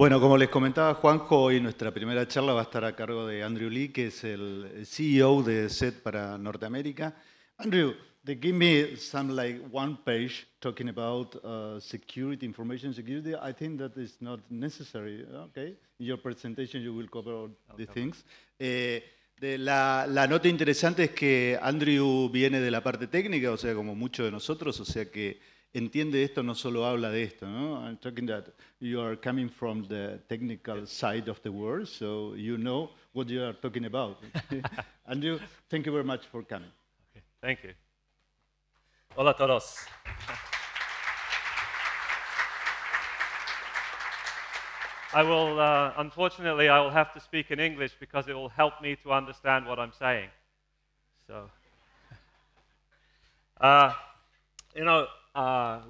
Bueno, como les comentaba Juanjo, hoy nuestra primera charla va a estar a cargo de Andrew Lee, que es el CEO de Eset para Norteamérica. Andrew, they give me some like one page talking about security, information security. I think that is not necessary. Okay, in your presentation you will cover all the things. La nota interesante es que Andrew viene de la parte técnica, o sea, como muchos de nosotros, o sea que entiende esto, no solo habla de esto, ¿no? I'm talking that you are coming from the technical side of the world, so you know what you are talking about. Andrew, thank you very much for coming. Okay, thank you. Hola a todos. I will, unfortunately, I will have to speak in English because it will help me to understand what I'm saying. So,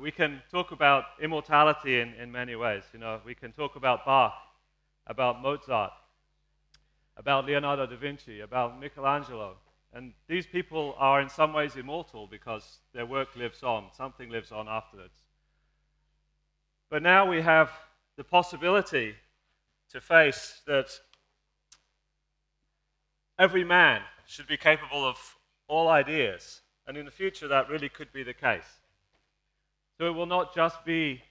we can talk about immortality in many ways. You know, we can talk about Bach, about Mozart, about Leonardo da Vinci, about Michelangelo. And these people are in some ways immortal because their work lives on, something lives on afterwards. But now we have the possibility to face that every man should be capable of all ideas, and in the future that really could be the case. So it will not just be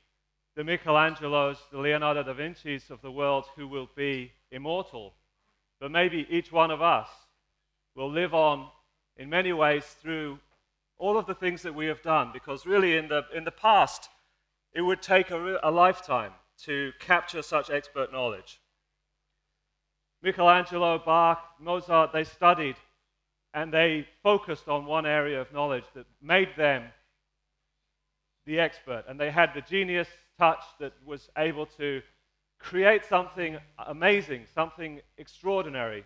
the Michelangelos, the Leonardo da Vinci's of the world who will be immortal, but maybe each one of us will live on in many ways through all of the things that we have done, because really in the past it would take a lifetime to capture such expert knowledge. Michelangelo, Bach, Mozart, they studied and they focused on one area of knowledge that made them the expert, and they had the genius touch that was able to create something amazing, something extraordinary.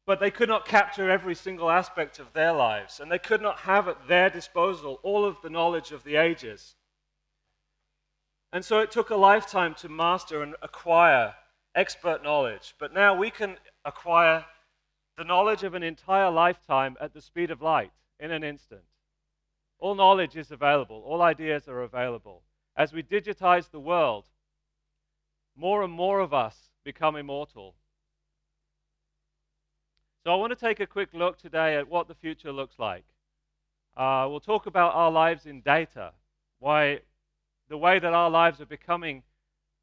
But they could not capture every single aspect of their lives, and they could not have at their disposal all of the knowledge of the ages. And so it took a lifetime to master and acquire expert knowledge. But now we can acquire the knowledge of an entire lifetime at the speed of light in an instant. All knowledge is available. All ideas are available. As we digitize the world, more and more of us become immortal. So I want to take a quick look today at what the future looks like. We'll talk about our lives in data, why the way that our lives are becoming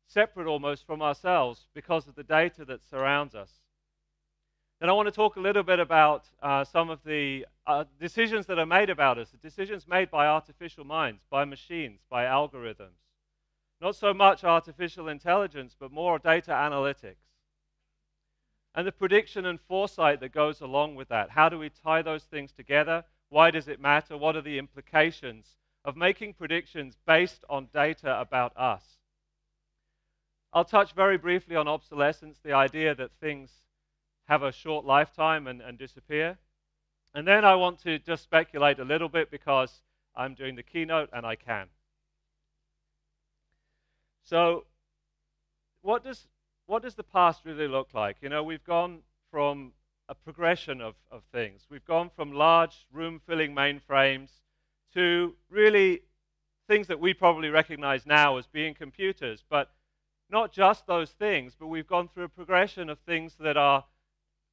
separate almost from ourselves because of the data that surrounds us. Then I want to talk a little bit about some of the decisions that are made about us, the decisions made by artificial minds, by machines, by algorithms. Not so much artificial intelligence, but more data analytics. And the prediction and foresight that goes along with that. How do we tie those things together? Why does it matter? What are the implications of making predictions based on data about us? I'll touch very briefly on obsolescence, the idea that things have a short lifetime and disappear. And then I want to just speculate a little bit because I'm doing the keynote and I can. So what does the past really look like? You know, we've gone from a progression of things. We've gone from large room-filling mainframes to really things that we probably recognize now as being computers, but not just those things, but we've gone through a progression of things that are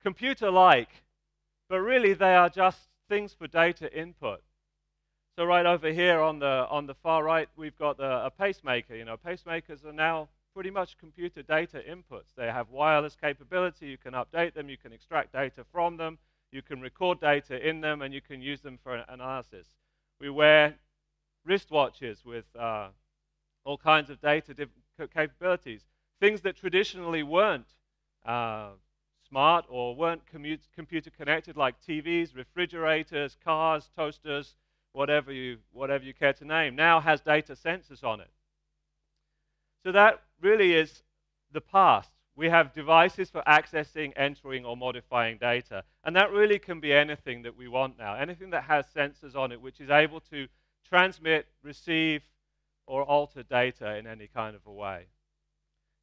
computer-like, but really they are just things for data input. So right over here on the far right, we've got a pacemaker. You know, pacemakers are now pretty much computer data inputs. They have wireless capability. You can update them. You can extract data from them. You can record data in them, and you can use them for analysis. We wear wristwatches with all kinds of data capabilities, things that traditionally weren't smart or weren't computer connected, like TVs, refrigerators, cars, toasters, whatever you care to name, now has data sensors on it. So that really is the past. We have devices for accessing, entering, or modifying data. And that really can be anything that we want now, anything that has sensors on it, which is able to transmit, receive, or alter data in any kind of a way.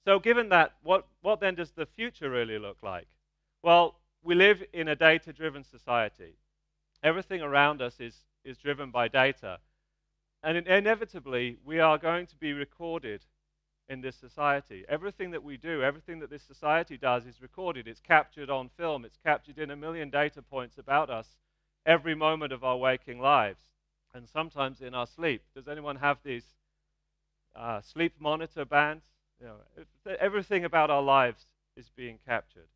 So given that, what then does the future really look like? Well, we live in a data-driven society. Everything around us is driven by data. And inevitably, we are going to be recorded in this society. Everything that we do, everything that this society does is recorded. It's captured on film. It's captured in 1 million data points about us every moment of our waking lives, and sometimes in our sleep. Does anyone have these sleep monitor bands? You know, everything about our lives is being captured.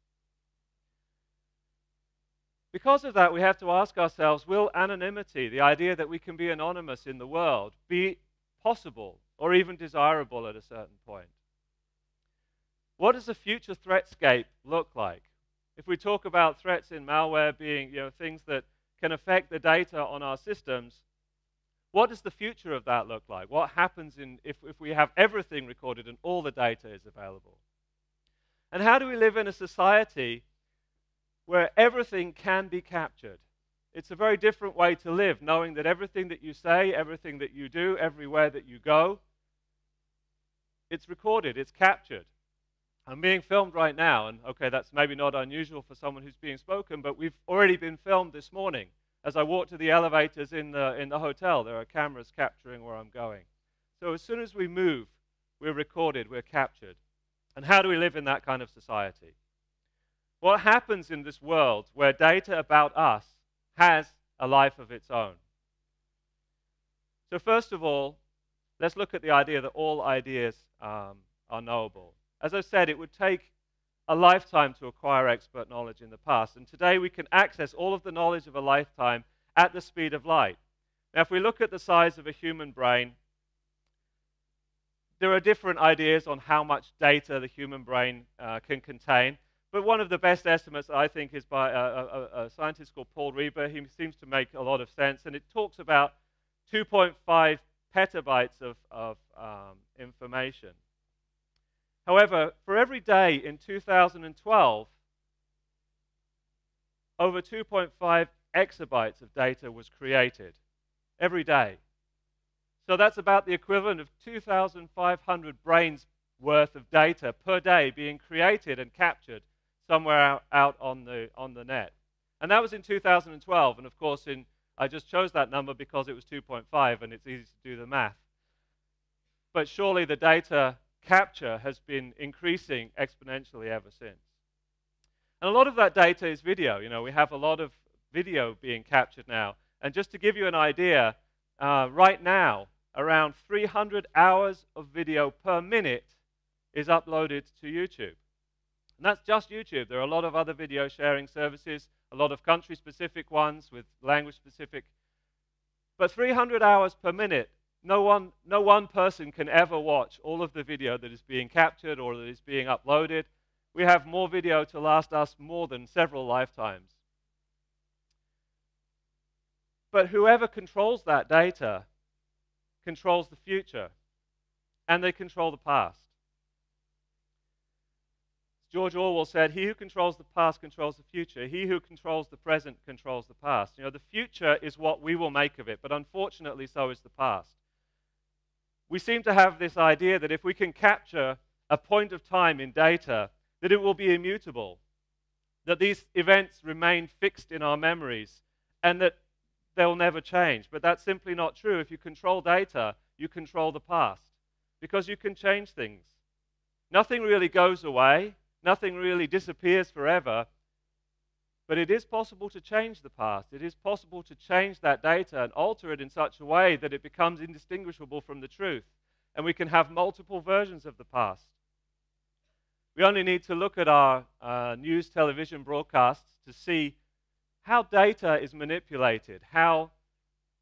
Because of that, we have to ask ourselves, will anonymity, the idea that we can be anonymous in the world, be possible or even desirable at a certain point? What does the future threatscape look like? If we talk about threats in malware being, you know, things that can affect the data on our systems, what does the future of that look like? What happens if we have everything recorded and all the data is available? And how do we live in a society where everything can be captured? It's a very different way to live, knowing that everything that you say, everything that you do, everywhere that you go, it's recorded, it's captured. I'm being filmed right now, and okay, that's maybe not unusual for someone who's being spoken, but we've already been filmed this morning. As I walk to the elevators in the hotel, there are cameras capturing where I'm going. So as soon as we move, we're recorded, we're captured. And how do we live in that kind of society? What happens in this world where data about us has a life of its own? So first of all, let's look at the idea that all ideas are knowable. As I said, it would take a lifetime to acquire expert knowledge in the past, and today we can access all of the knowledge of a lifetime at the speed of light. Now, if we look at the size of a human brain, there are different ideas on how much data the human brain can contain, but one of the best estimates, I think, is by a scientist called Paul Reber. He seems to make a lot of sense, and it talks about 2.5 petabytes of information. However, for every day in 2012, over 2.5 exabytes of data was created every day. So that's about the equivalent of 2,500 brains worth of data per day being created and captured somewhere out on the net. And that was in 2012, and of course I just chose that number because it was 2.5 and it's easy to do the math. But surely the data capture has been increasing exponentially ever since. And a lot of that data is video. You know, we have a lot of video being captured now. And just to give you an idea, right now, around 300 hours of video per minute is uploaded to YouTube. And that's just YouTube. There are a lot of other video sharing services, a lot of country-specific ones with language-specific. But 300 hours per minute, no one person can ever watch all of the video that is being captured or that is being uploaded. We have more video to last us more than several lifetimes. But whoever controls that data controls the future, and they control the past. George Orwell said, "He who controls the past controls the future. He who controls the present controls the past." You know, the future is what we will make of it, but unfortunately so is the past. We seem to have this idea that if we can capture a point of time in data, that it will be immutable, that these events remain fixed in our memories, and that they'll never change. But that's simply not true. If you control data, you control the past, because you can change things. Nothing really goes away. Nothing really disappears forever. But it is possible to change the past. It is possible to change that data and alter it in such a way that it becomes indistinguishable from the truth. And we can have multiple versions of the past. We only need to look at our news television broadcasts to see how data is manipulated, how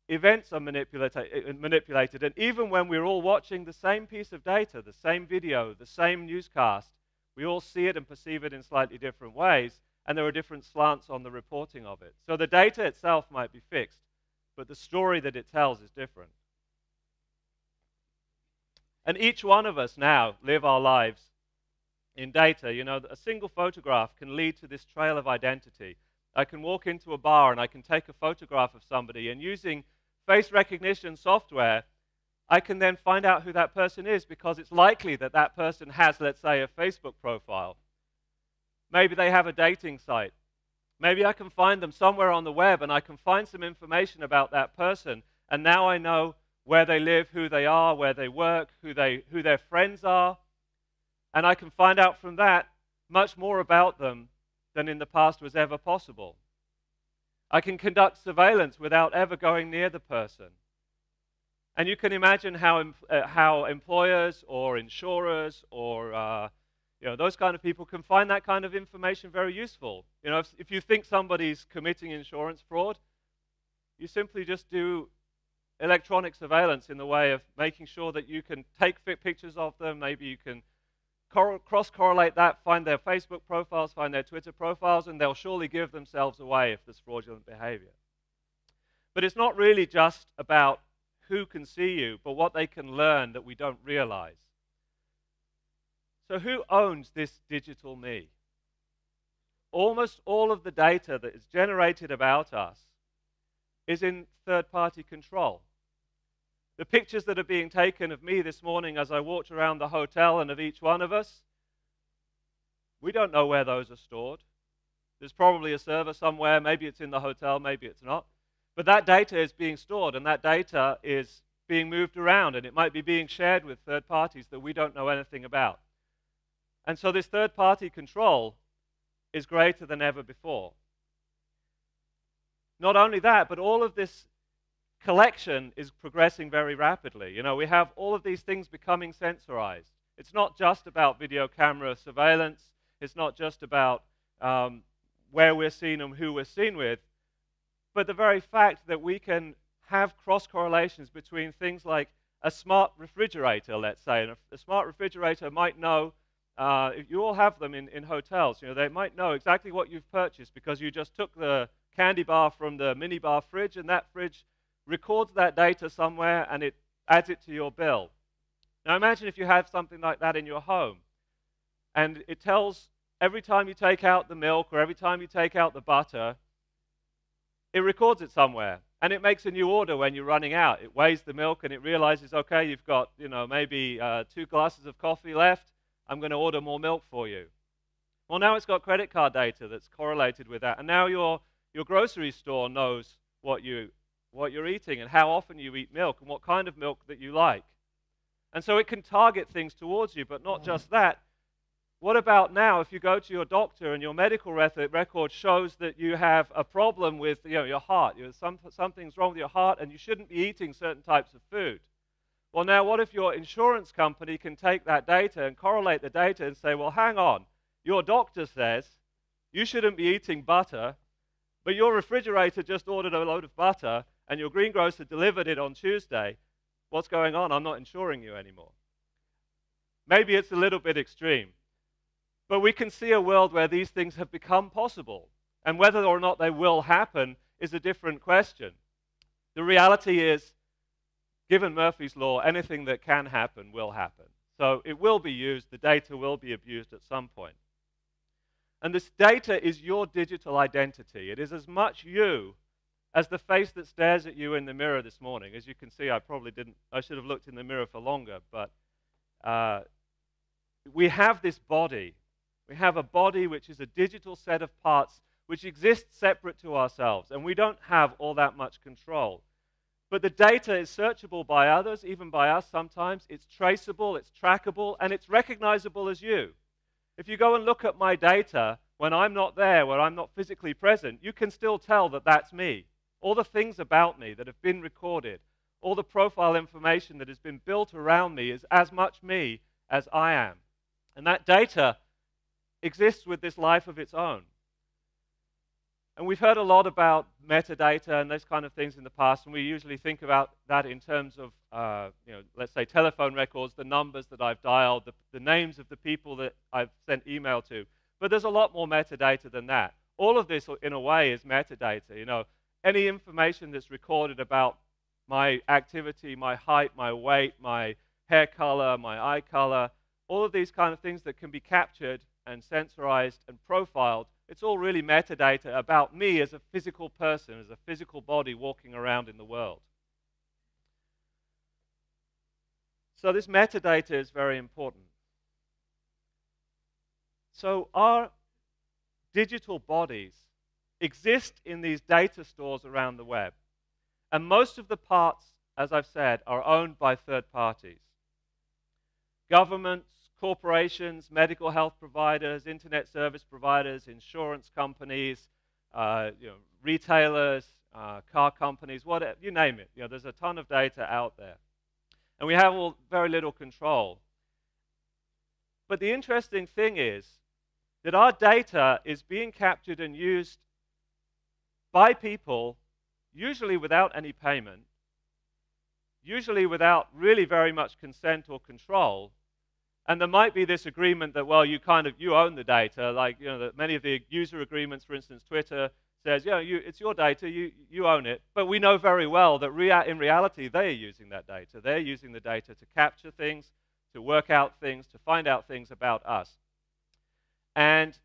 events are manipulated. And even when we're all watching the same piece of data, the same video, the same newscast, we all see it and perceive it in slightly different ways. And there are different slants on the reporting of it. So the data itself might be fixed, but the story that it tells is different. And each one of us now live our lives in data. You know, a single photograph can lead to this trail of identity. I can walk into a bar and I can take a photograph of somebody, and using face recognition software, I can then find out who that person is, because it's likely that that person has, let's say, a Facebook profile. Maybe they have a dating site. Maybe I can find them somewhere on the web and I can find some information about that person, and now I know where they live, who they are, where they work, who their friends are. And I can find out from that much more about them than in the past was ever possible. I can conduct surveillance without ever going near the person. And you can imagine how employers or insurers or those kind of people can find that kind of information very useful. If you think somebody's committing insurance fraud, you simply just do electronic surveillance in the way of making sure that you can take pictures of them. Maybe you can cross-correlate that, find their Facebook profiles, find their Twitter profiles, and they'll surely give themselves away if there's fraudulent behavior. But it's not really just about who can see you, but what they can learn that we don't realize. So who owns this digital me? Almost all of the data that is generated about us is in third-party control. The pictures that are being taken of me this morning as I walked around the hotel and of each one of us, we don't know where those are stored. There's probably a server somewhere, maybe it's in the hotel, maybe it's not. But that data is being stored, and that data is being moved around, and it might be being shared with third parties that we don't know anything about. And so this third-party control is greater than ever before. Not only that, but all of this collection is progressing very rapidly. We have all of these things becoming sensorized. It's not just about video camera surveillance. It's not just about where we're seen and who we're seen with. But the very fact that we can have cross-correlations between things like a smart refrigerator, let's say. And a smart refrigerator might know, you all have them in hotels. They might know exactly what you've purchased because you just took the candy bar from the minibar fridge, and that fridge records that data somewhere and it adds it to your bill. Now imagine if you have something like that in your home, and it tells every time you take out the milk or every time you take out the butter, it records it somewhere, and it makes a new order when you're running out. It weighs the milk and it realizes, okay, you've got maybe 2 glasses of coffee left. I'm going to order more milk for you. Well, now it's got credit card data that's correlated with that, and now your grocery store knows what you're eating and how often you eat milk and what kind of milk that you like. And so it can target things towards you, but not just that. What about now if you go to your doctor and your medical record shows that you have a problem with your heart, something's wrong with your heart and you shouldn't be eating certain types of food? Well, now what if your insurance company can take that data and correlate the data and say, well, hang on, your doctor says you shouldn't be eating butter, but your refrigerator just ordered a load of butter and your greengrocer delivered it on Tuesday. What's going on? I'm not insuring you anymore. Maybe it's a little bit extreme, but we can see a world where these things have become possible, and whether or not they will happen is a different question. The reality is, given Murphy's Law, anything that can happen will happen. So it will be used, the data will be abused at some point. And this data is your digital identity. It is as much you as the face that stares at you in the mirror this morning. As you can see, I should have looked in the mirror for longer, but we have this body. We have a body which is a digital set of parts which exists separate to ourselves, and we don't have all that much control. But the data is searchable by others, even by us sometimes. It's traceable, it's trackable, and it's recognizable as you. If you go and look at my data when I'm not there, when I'm not physically present, you can still tell that that's me. All the things about me that have been recorded, all the profile information that has been built around me is as much me as I am. And that data exists with this life of its own. And we've heard a lot about metadata and those kind of things in the past, and we usually think about that in terms of, let's say telephone records, the numbers that I've dialed, the names of the people that I've sent email to. But there's a lot more metadata than that. All of this, in a way, is metadata. Any information that's recorded about my activity, my height, my weight, my hair color, my eye color, all of these kind of things that can be captured and sensorized and profiled, it's all really metadata about me as a physical person, as a physical body walking around in the world. So this metadata is very important. So our digital bodies exist in these data stores around the web. And most of the parts as I've said, are owned by third parties. Governments, corporations, medical health providers, internet service providers, insurance companies, retailers, car companies, whatever, you name it. There's a ton of data out there. And we have very little control. But the interesting thing is that our data is being captured and used by people, usually without any payment, usually without really very much consent or control. And there might be this agreement that, well, you own the data, like, that many of the user agreements, for instance, Twitter says, it's your data, you own it. But we know very well that in reality, they are using that data. They're using the data to capture things, to work out things, to find out things about us. And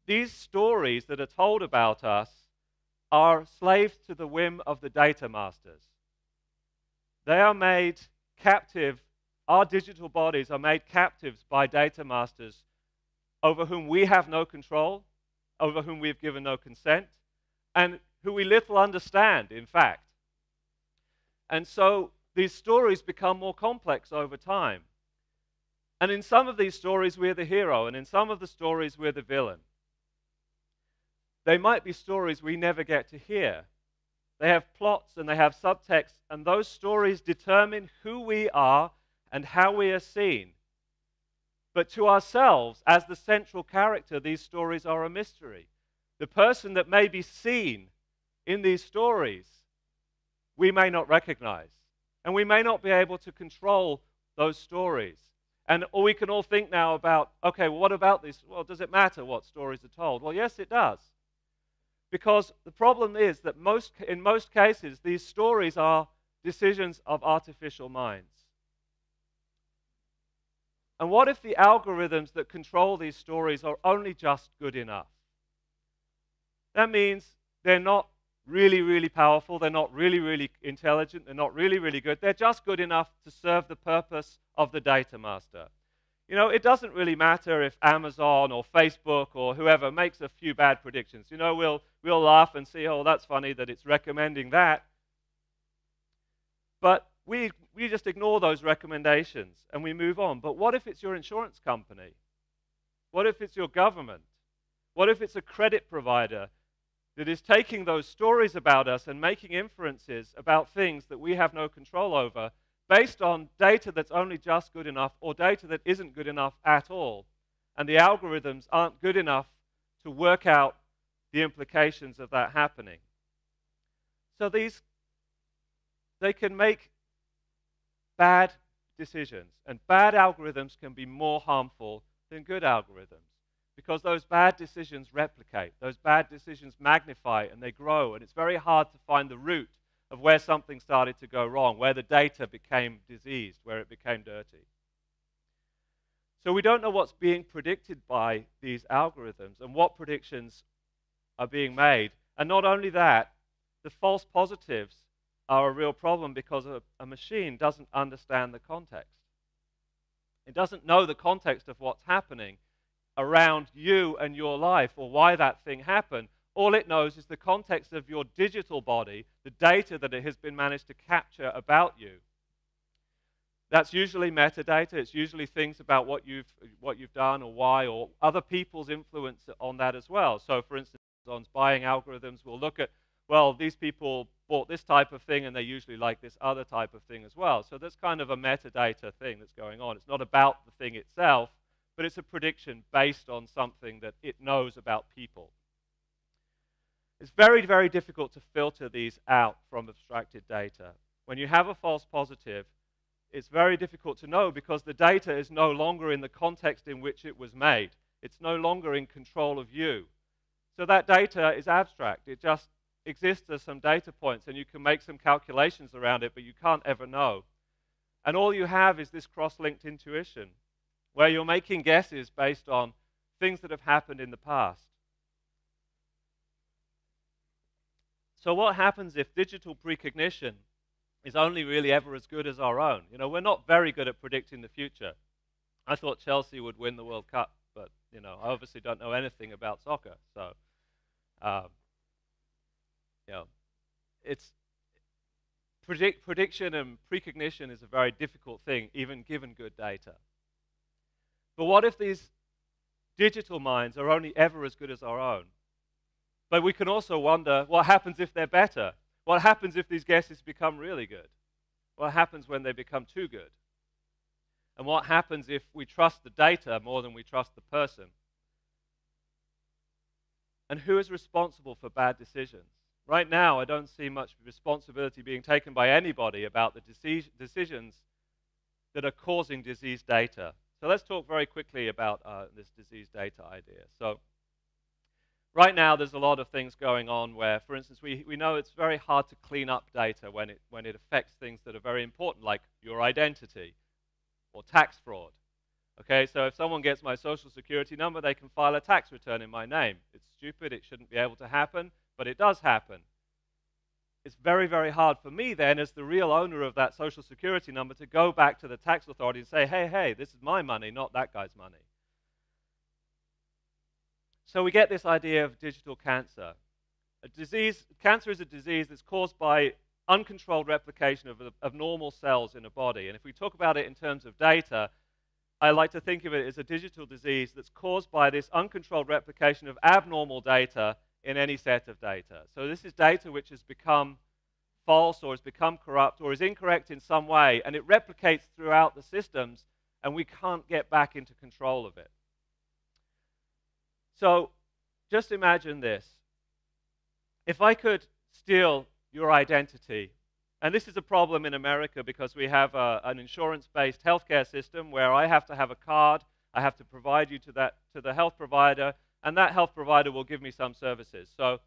these stories that are told about us are slaves to the whim of the data masters. They are made captive. Our digital bodies are made captives by data masters over whom we have no control, over whom we've given no consent, and who we little understand, in fact. And so these stories become more complex over time. And in some of these stories, we're the hero, and in some of the stories, we're the villain. They might be stories we never get to hear. They have plots and they have subtext, and those stories determine who we are and how we are seen. But to ourselves, as the central character, these stories are a mystery. The person that may be seen in these stories, we may not recognize. And we may not be able to control those stories. And we can all think now about, okay, well, what about this? Well, does it matter what stories are told? Well, yes, it does. Because the problem is that in most cases, these stories are decisions of artificial minds. And what if the algorithms that control these stories are only just good enough? That means they're not really, really powerful, they're not really, really intelligent, they're not really, really good. They're just good enough to serve the purpose of the data master. It doesn't really matter if Amazon or Facebook or whoever makes a few bad predictions. We'll laugh and see, oh, that's funny that it's recommending that. But we just ignore those recommendations and we move on. But what if it's your insurance company? What if it's your government? What if it's a credit provider that is taking those stories about us and making inferences about things that we have no control over based on data that's only just good enough or data that isn't good enough at all, and the algorithms aren't good enough to work out the implications of that happening? So they can make bad decisions, and bad algorithms can be more harmful than good algorithms because those bad decisions replicate, those bad decisions magnify and they grow, and it's very hard to find the root of where something started to go wrong, where the data became diseased, where it became dirty. So we don't know what's being predicted by these algorithms and what predictions are being made. And not only that, the false positives are a real problem because a machine doesn't understand the context. It doesn't know the context of what's happening around you and your life or why that thing happened. All it knows is the context of your digital body, the data that it has been managed to capture about you. That's usually metadata. It's usually things about what you've done or why, or other people's influence on that as well. So, for instance, Amazon's buying algorithms will look at, well, these people bought this type of thing and they usually like this other type of thing as well. So that's kind of a metadata thing that's going on. It's not about the thing itself, but it's a prediction based on something that it knows about people. It's very, very difficult to filter these out from abstracted data. When you have a false positive, it's very difficult to know because the data is no longer in the context in which it was made. It's no longer in control of you. So that data is abstract. It just exists as some data points, and you can make some calculations around it, but you can't ever know. And all you have is this cross-linked intuition, where you're making guesses based on things that have happened in the past. So what happens if digital precognition is only really ever as good as our own? We're not very good at predicting the future. I thought Chelsea would win the World Cup, but, I obviously don't know anything about soccer. So, it's prediction and precognition is a very difficult thing, even given good data. But what if these digital minds are only ever as good as our own? But we can also wonder, what happens if they're better? What happens if these guesses become really good? What happens when they become too good? And what happens if we trust the data more than we trust the person? And who is responsible for bad decisions? Right now, I don't see much responsibility being taken by anybody about the decisions that are causing disease data. So let's talk very quickly about this disease data idea. So right now, there's a lot of things going on where, for instance, we know it's very hard to clean up data when it affects things that are very important, like your identity or tax fraud. Okay, so if someone gets my social security number, they can file a tax return in my name. It's stupid, it shouldn't be able to happen, but it does happen. It's very, very hard for me then, as the real owner of that social security number, to go back to the tax authority and say, hey, this is my money, not that guy's money. So we get this idea of digital cancer. Cancer is a disease that's caused by uncontrolled replication of normal cells in a body. And if we talk about it in terms of data, I like to think of it as a digital disease that's caused by this uncontrolled replication of abnormal data in any set of data. So this is data which has become false or has become corrupt or is incorrect in some way, and it replicates throughout the systems, and we can't get back into control of it. So just imagine this. If I could steal your identity, and this is a problem in America because we have an insurance-based healthcare system where I have to have a card, I have to provide you to the health provider, and that health provider will give me some services. So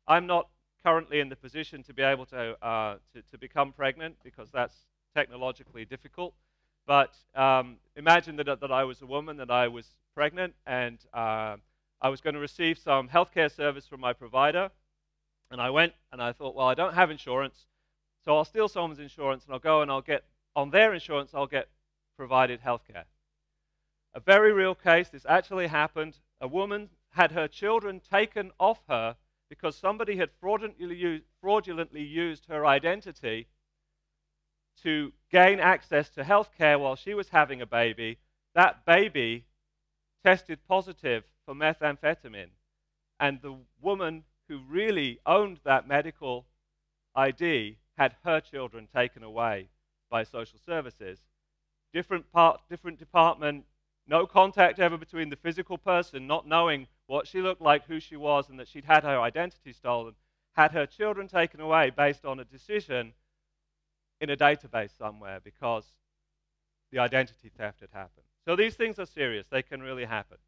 I'm not currently in the position to be able to become pregnant because that's technologically difficult. But imagine that I was a woman, that I was pregnant, and I was going to receive some healthcare service from my provider. And I went and I thought, well, I don't have insurance, so I'll steal someone's insurance and I'll go and I'll get, on their insurance, I'll get provided healthcare. A very real case, this actually happened. A woman had her children taken off her because somebody had fraudulently used her identity to gain access to healthcare while she was having a baby. That baby tested positive for methamphetamine. And the woman who really owned that medical ID had her children taken away by social services. Different department, no contact ever between the physical person, not knowing what she looked like, who she was, and that she'd had her identity stolen, had her children taken away based on a decision in a database somewhere because the identity theft had happened. So these things are serious. They can really happen.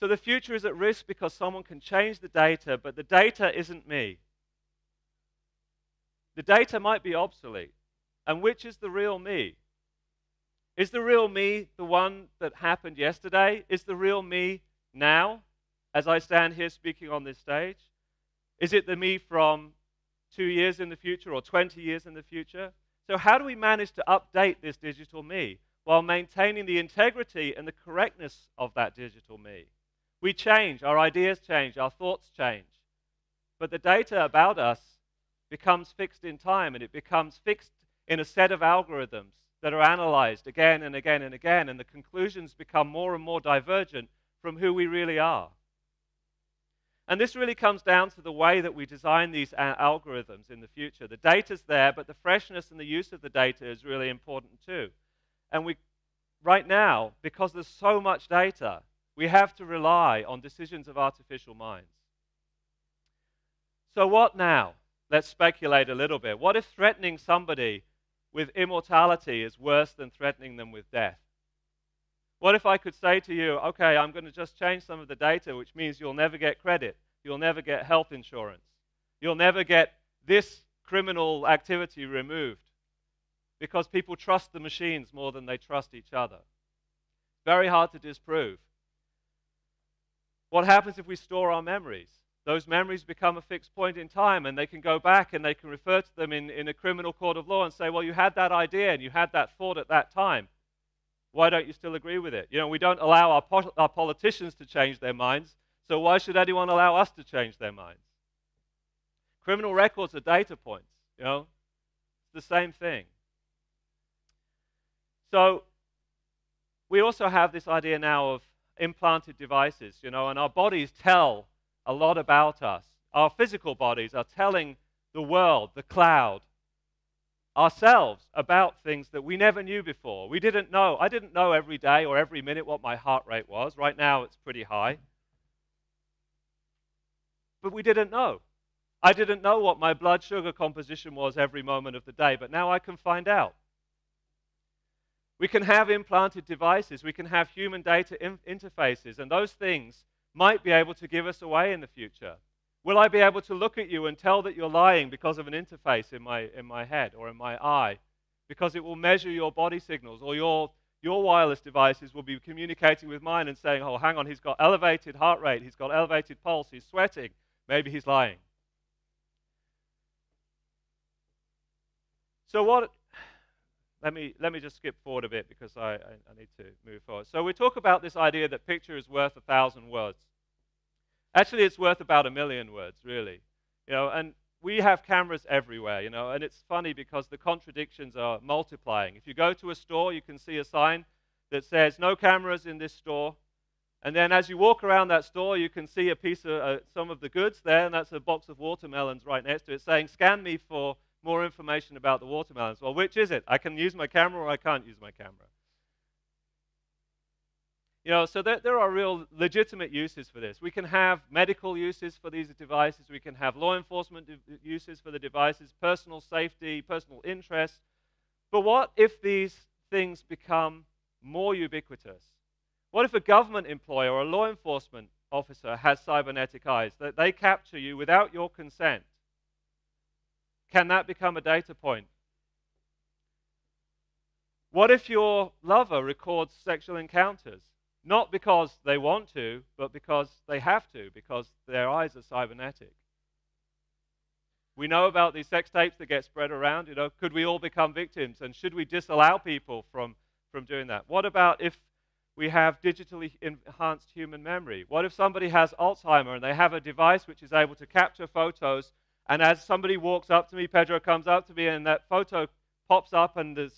So the future is at risk because someone can change the data, but the data isn't me. The data might be obsolete. And which is the real me? Is the real me the one that happened yesterday? Is the real me now, as I stand here speaking on this stage? Is it the me from 2 years in the future or 20 years in the future? So how do we manage to update this digital me while maintaining the integrity and the correctness of that digital me? We change, our ideas change, our thoughts change. But the data about us becomes fixed in time, and it becomes fixed in a set of algorithms that are analyzed again and again and again, and the conclusions become more and more divergent from who we really are. And this really comes down to the way that we design these algorithms in the future. The data's there, but the freshness and the use of the data is really important too. And right now, because there's so much data, we have to rely on decisions of artificial minds. So what now? Let's speculate a little bit. What if threatening somebody with immortality is worse than threatening them with death? What if I could say to you, okay, I'm going to just change some of the data, which means you'll never get credit, you'll never get health insurance, you'll never get this criminal activity removed, because people trust the machines more than they trust each other. Very hard to disprove. What happens if we store our memories? Those memories become a fixed point in time, and they can go back and they can refer to them in a criminal court of law and say, well, you had that idea and you had that thought at that time. Why don't you still agree with it? You know, we don't allow our politicians to change their minds, so why should anyone allow us to change their minds? Criminal records are data points, you know. the same thing. So we also have this idea now of implanted devices, and our bodies tell a lot about us. Our physical bodies are telling the world, the cloud, ourselves about things that we never knew before. We didn't know. I didn't know every day or every minute what my heart rate was. Right now it's pretty high. But we didn't know. I didn't know what my blood sugar composition was every moment of the day, but now I can find out. We can have implanted devices. We can have human data interfaces, and those things might be able to give us away in the future. Will I be able to look at you and tell that you're lying because of an interface in my head or in my eye? Because it will measure your body signals, or your wireless devices will be communicating with mine and saying, oh, hang on, he's got elevated heart rate, he's got elevated pulse, he's sweating, maybe he's lying. So let me just skip forward a bit because I need to move forward. So we talk about this idea that picture is worth 1,000 words. Actually, it's worth about 1,000,000 words, really. And we have cameras everywhere, and it's funny because the contradictions are multiplying. If you go to a store, you can see a sign that says, no cameras in this store. And then as you walk around that store, you can see a piece of some of the goods there, and that's a box of watermelons right next to it saying, scan me for more information about the watermelons. Well, which is it? I can use my camera or I can't use my camera. So there are real legitimate uses for this. We can have medical uses for these devices. We can have law enforcement uses for the devices, personal safety, personal interest. But what if these things become more ubiquitous? What if a government employee or a law enforcement officer has cybernetic eyes, that they capture you without your consent? Can that become a data point? What if your lover records sexual encounters? Not because they want to, but because they have to, because their eyes are cybernetic. We know about these sex tapes that get spread around. Could we all become victims? And should we disallow people from doing that? What about if we have digitally enhanced human memory? What if somebody has Alzheimer and they have a device which is able to capture photos, and as somebody walks up to me, Pedro comes up to me, and that photo pops up and this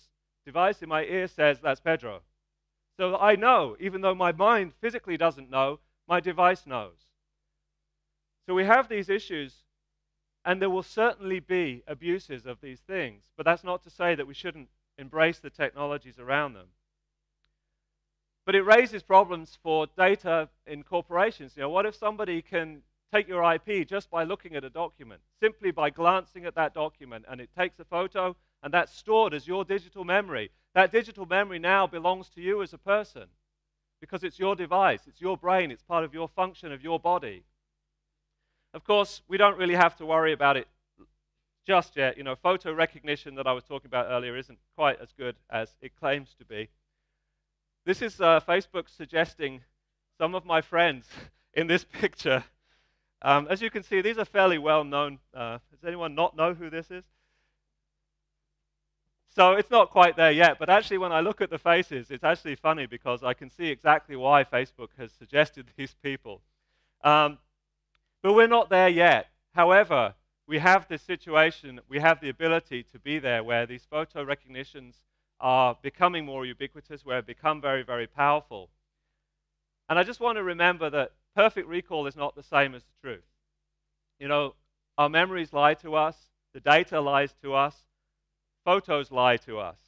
device in my ear says, that's Pedro. So I know, even though my mind physically doesn't know, my device knows. So we have these issues, and there will certainly be abuses of these things, but that's not to say that we shouldn't embrace the technologies around them. But it raises problems for data in corporations. What if somebody can take your IP just by looking at a document, simply by glancing at that document, and it takes a photo, and that's stored as your digital memory. That digital memory now belongs to you as a person because it's your device, it's your brain, it's part of your function of your body. Of course, we don't really have to worry about it just yet. Photo recognition that I was talking about earlier isn't quite as good as it claims to be. This is Facebook suggesting some of my friends in this picture. As you can see, these are fairly well-known. Does anyone not know who this is? So it's not quite there yet, but actually when I look at the faces, it's actually funny because I can see exactly why Facebook has suggested these people. But we're not there yet. However, we have this situation, we have the ability to be there where these photo recognitions are becoming more ubiquitous, where they become very, very powerful. And I just want to remember that perfect recall is not the same as the truth. Our memories lie to us, the data lies to us, photos lie to us.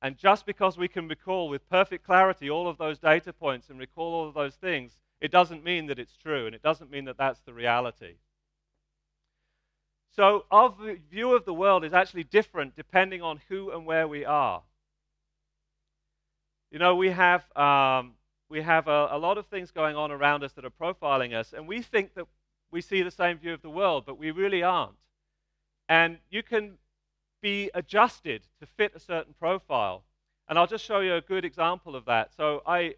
And just because we can recall with perfect clarity all of those data points and recall all of those things, it doesn't mean that it's true, and it doesn't mean that that's the reality. So our view of the world is actually different depending on who and where we are. We have a lot of things going on around us that are profiling us, and we think that we see the same view of the world, but we really aren't. And you can be adjusted to fit a certain profile. And I'll just show you a good example of that. So I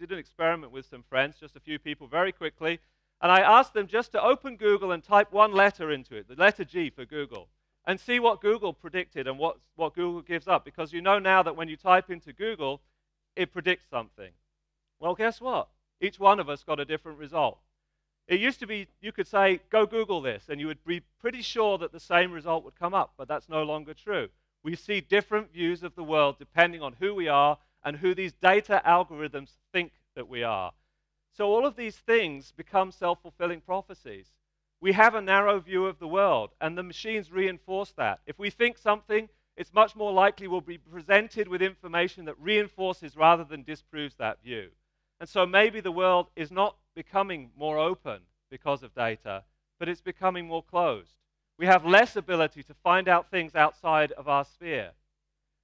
did an experiment with some friends, just a few people, very quickly, and I asked them just to open Google and type one letter into it, the letter G for Google, and see what Google predicted and what Google gives up, because now that when you type into Google, it predicts something. Well, guess what? Each one of us got a different result. It used to be, you could say, go Google this, and you would be pretty sure that the same result would come up, but that's no longer true. We see different views of the world depending on who we are and who these data algorithms think that we are. So all of these things become self-fulfilling prophecies. We have a narrow view of the world, and the machines reinforce that. If we think something, it's much more likely we'll be presented with information that reinforces rather than disproves that view. And so maybe the world is not becoming more open because of data, but it's becoming more closed. We have less ability to find out things outside of our sphere.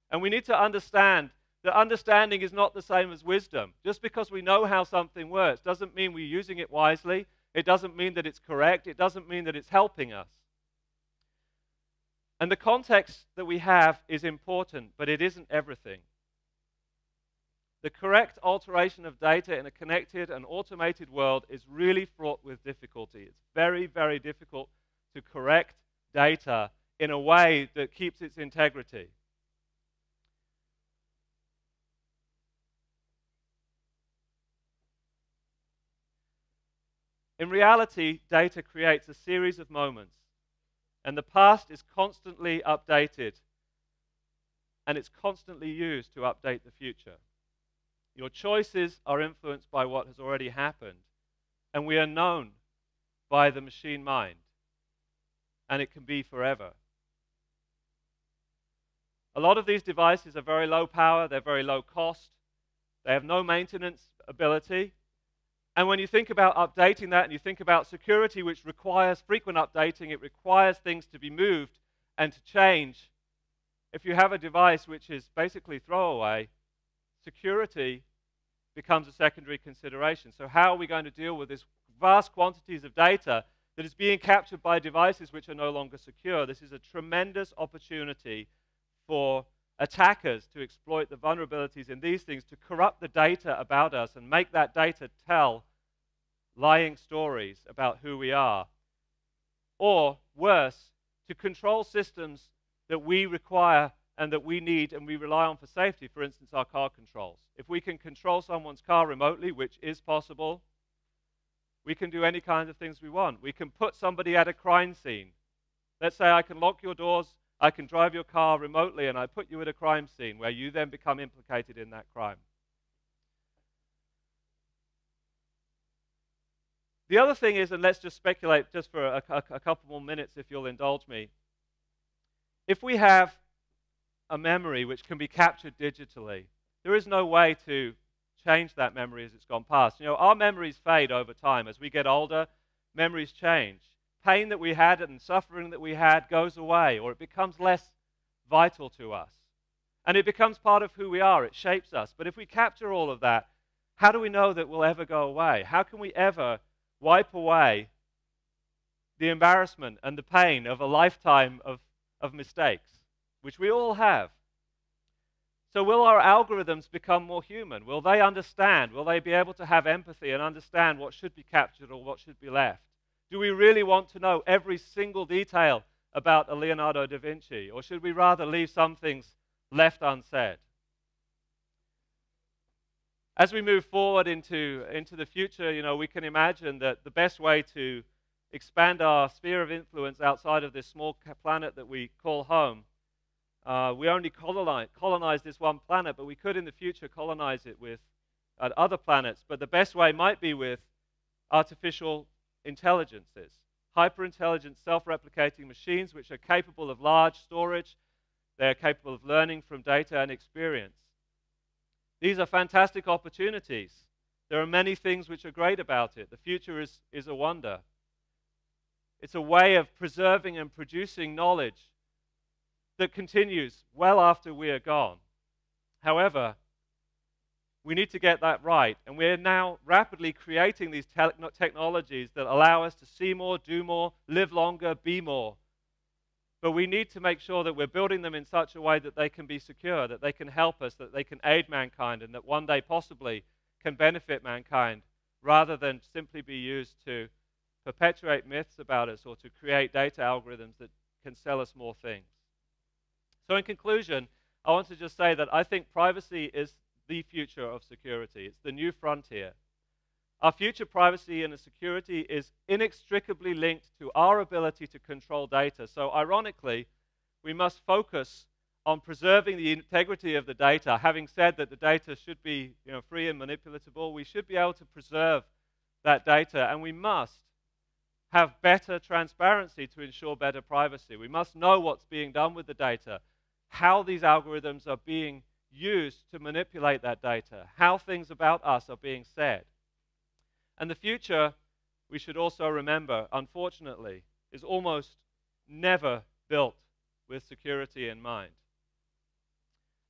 And we need to understand that understanding is not the same as wisdom. Just because we know how something works doesn't mean we're using it wisely. It doesn't mean that it's correct. It doesn't mean that it's helping us. And the context that we have is important, but it isn't everything. The correct alteration of data in a connected and automated world is really fraught with difficulty. It's very, very difficult to correct data in a way that keeps its integrity. In reality, data creates a series of moments, and the past is constantly updated, and it's constantly used to update the future. Your choices are influenced by what has already happened, and we are known by the machine mind, and it can be forever. A lot of these devices are very low power, they're very low cost, they have no maintenance ability, and when you think about updating that and you think about security, which requires frequent updating, it requires things to be moved and to change. If you have a device which is basically throwaway, security becomes a secondary consideration. So how are we going to deal with this vast quantities of data that is being captured by devices which are no longer secure? This is a tremendous opportunity for attackers to exploit the vulnerabilities in these things, to corrupt the data about us and make that data tell lying stories about who we are. Or, worse, to control systems that we require and that we need and we rely on for safety, for instance, our car controls. If we can control someone's car remotely, which is possible, we can do any kind of things we want. We can put somebody at a crime scene. Let's say I can lock your doors, I can drive your car remotely, and I put you at a crime scene where you then become implicated in that crime. The other thing is, and let's just speculate just for a couple more minutes if you'll indulge me. If we have a memory which can be captured digitally, there is no way to change that memory as it's gone past. You know, our memories fade over time. As we get older, memories change. Pain that we had and suffering that we had goes away, or it becomes less vital to us. And it becomes part of who we are. It shapes us. But if we capture all of that, how do we know that it will ever go away? How can we ever wipe away the embarrassment and the pain of a lifetime of mistakes, which we all have? So will our algorithms become more human? Will they understand? Will they be able to have empathy and understand what should be captured or what should be left? Do we really want to know every single detail about a Leonardo da Vinci, or should we rather leave some things left unsaid? As we move forward into the future, you know, we can imagine that the best way to expand our sphere of influence outside of this small planet that we call home, we only colonize this one planet, but we could in the future colonize it with other planets. But the best way might be with artificial intelligences, hyper-intelligent, self-replicating machines which are capable of large storage. They're capable of learning from data and experience. These are fantastic opportunities. There are many things which are great about it. The future is a wonder. It's a way of preserving and producing knowledge that continues well after we are gone. However, we need to get that right, and we're now rapidly creating these technologies that allow us to see more, do more, live longer, be more. But we need to make sure that we're building them in such a way that they can be secure, that they can help us, that they can aid mankind, and that one day possibly can benefit mankind, rather than simply be used to perpetuate myths about us or to create data algorithms that can sell us more things. So in conclusion, I want to just say that I think privacy is the future of security. It's the new frontier. Our future privacy and security is inextricably linked to our ability to control data. So ironically, we must focus on preserving the integrity of the data. Having said that the data should be free and manipulatable, we should be able to preserve that data, and we must have better transparency to ensure better privacy. We must know what's being done with the data, how these algorithms are being used to manipulate that data, how things about us are being said. And the future, we should also remember, unfortunately, is almost never built with security in mind.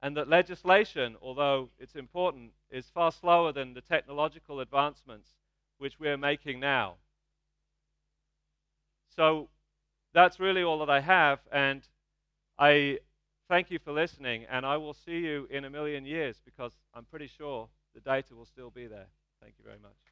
And that legislation, although it's important, is far slower than the technological advancements which we're making now. So that's really all that I have, and I thank you for listening, and I will see you in a million years, because I'm pretty sure the data will still be there. Thank you very much.